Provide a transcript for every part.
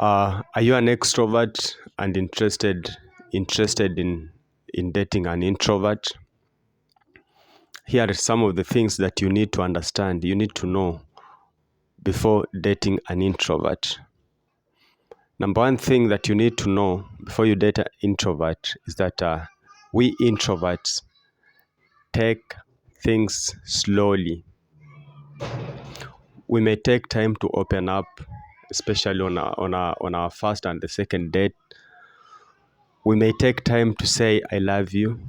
Are you an extrovert and interested in dating an introvert? Here are some of the things that you need to understand, you need to know before dating an introvert. Number one thing that you need to know before you date an introvert is that we introverts take things slowly. We may take time to open up, especially on our first and the second date. We may take time to say I love you.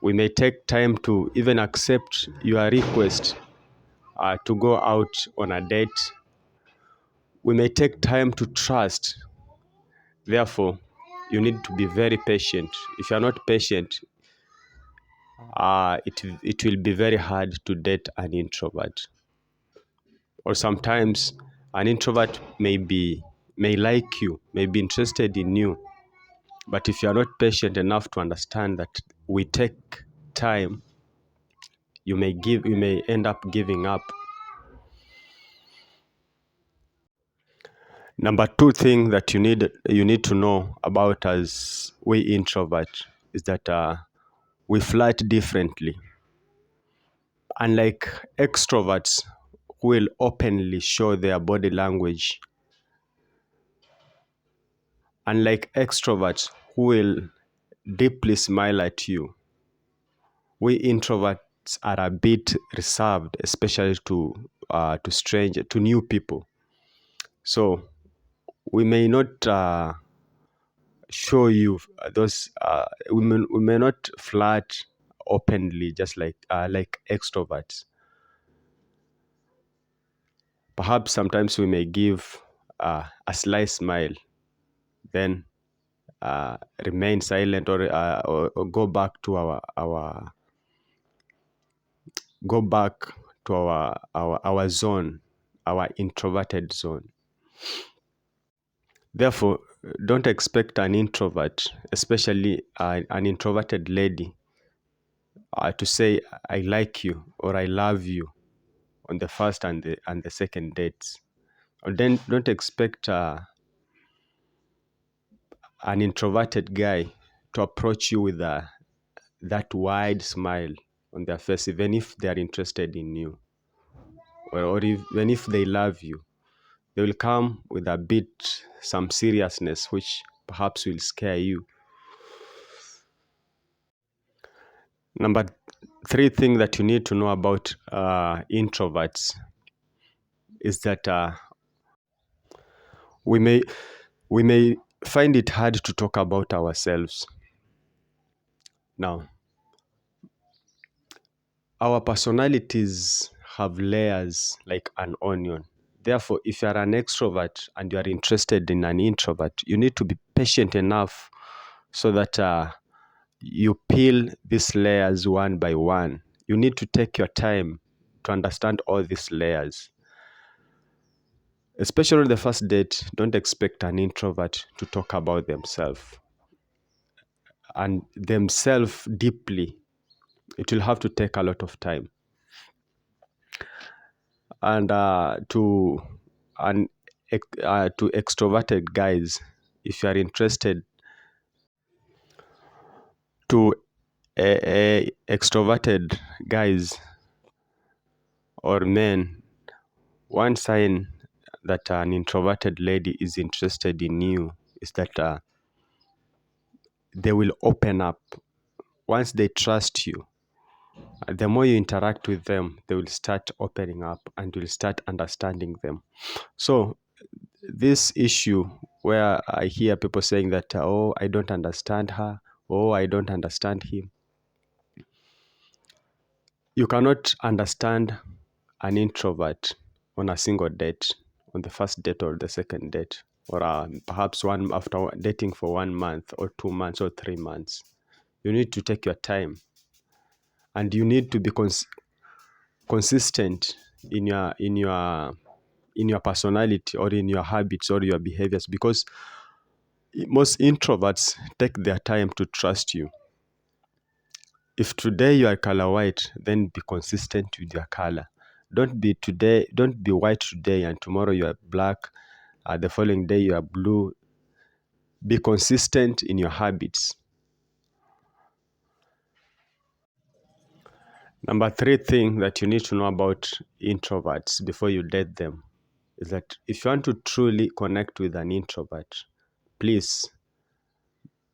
We may take time to even accept your request to go out on a date. We may take time to trust. Therefore, you need to be very patient. If you are not patient, it will be very hard to date an introvert. Or sometimes an introvert may like you, may be interested in you, but if you are not patient enough to understand that we take time, you may end up giving up. Number two thing that you need to know about us, we introvert, is that we flirt differently. Unlike extroverts who will openly show their body language, unlike extroverts who will deeply smile at you, we introverts are a bit reserved, especially to new people. So we may not show you those. We may not flirt openly, just like extroverts. Perhaps sometimes we may give a sly smile, then remain silent, or go back to our zone, our introverted zone. Therefore, don't expect an introvert, especially an introverted lady, to say I like you or I love you on the first and the second dates. Or then don't expect an introverted guy to approach you with that wide smile on their face, even if they are interested in you, or even if they love you. They will come with some seriousness, which perhaps will scare you. Number three thing that you need to know about introverts is that we may find it hard to talk about ourselves. Now, our personalities have layers like an onion. Therefore, if you are an extrovert and you are interested in an introvert, you need to be patient enough so that you peel these layers one by one. You need to take your time to understand all these layers. Especially on the first date, don't expect an introvert to talk about themselves deeply. It will have to take a lot of time. And to extroverted guys, if you are interested to extroverted guys or men, one sign that an introverted lady is interested in you is that they will open up. Once they trust you, the more you interact with them, they will start opening up and will start understanding them. So this issue where I hear people saying that, oh, I don't understand her, oh, I don't understand him. You cannot understand an introvert on a single date, on the first date or the second date, or perhaps one after dating for 1 month or 2 months or 3 months. You need to take your time, and you need to be consistent in your personality or in your habits or your behaviors, because most introverts take their time to trust you. If today you are color white, then be consistent with your color. Don't be white today and tomorrow you are black, the following day you are blue. Be consistent in your habits. Number three thing that you need to know about introverts before you date them is that if you want to truly connect with an introvert, please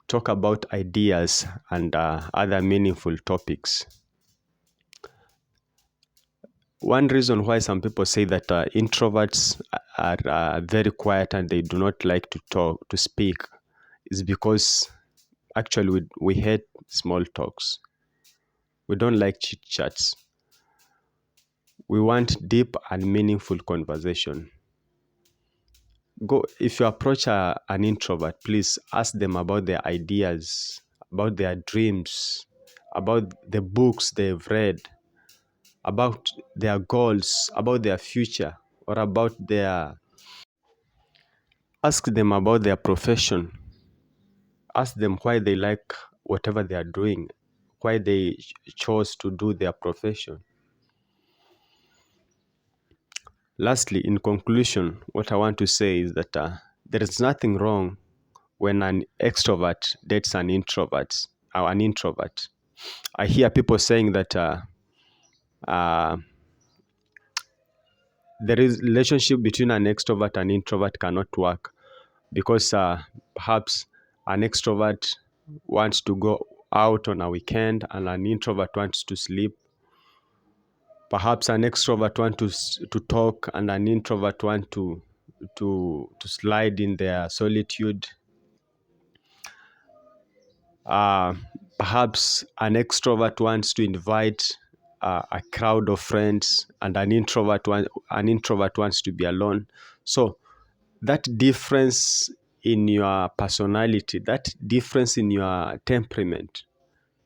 talk about ideas and other meaningful topics. One reason why some people say that introverts are very quiet and they do not like to talk, to speak, is because actually we hate small talks. We don't like chit chats. We want deep and meaningful conversation. Go if you approach an introvert, please ask them about their ideas, about their dreams, about the books they've read, about their goals, about their future, or about their ask them about their profession. Ask them why they like whatever they are doing, why they chose to do their profession. Lastly, in conclusion, what I want to say is that there is nothing wrong when an extrovert dates an introvert or an introvert. I hear people saying that uh, there is relationship between an extrovert and introvert cannot work because perhaps an extrovert wants to go out on a weekend and an introvert wants to sleep. Perhaps an extrovert wants to talk and an introvert wants to slide in their solitude. Uh, Perhaps an extrovert wants to invite a crowd of friends, and an introvert wants to be alone. So that difference in your personality, that difference in your temperament,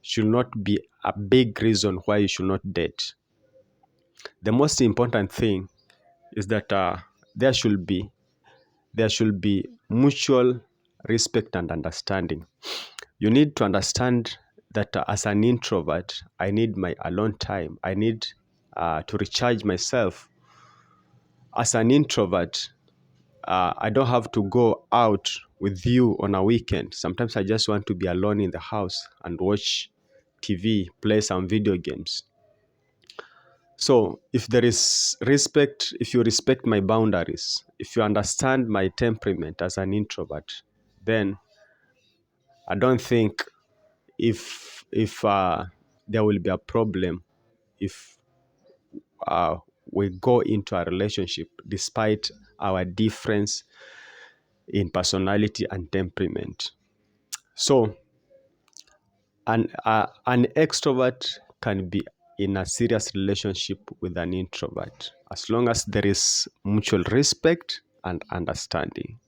should not be a big reason why you should not date. The most important thing is that there should be mutual respect and understanding. You need to understand that as an introvert, I need my alone time. I need to recharge myself. As an introvert, I don't have to go out with you on a weekend. Sometimes I just want to be alone in the house and watch TV, play some video games. So, if there is respect, if you respect my boundaries, if you understand my temperament as an introvert, then I don't think if there will be a problem if uh, we go into a relationship despite our difference in personality and temperament. So an extrovert can be in a serious relationship with an introvert as long as there is mutual respect and understanding.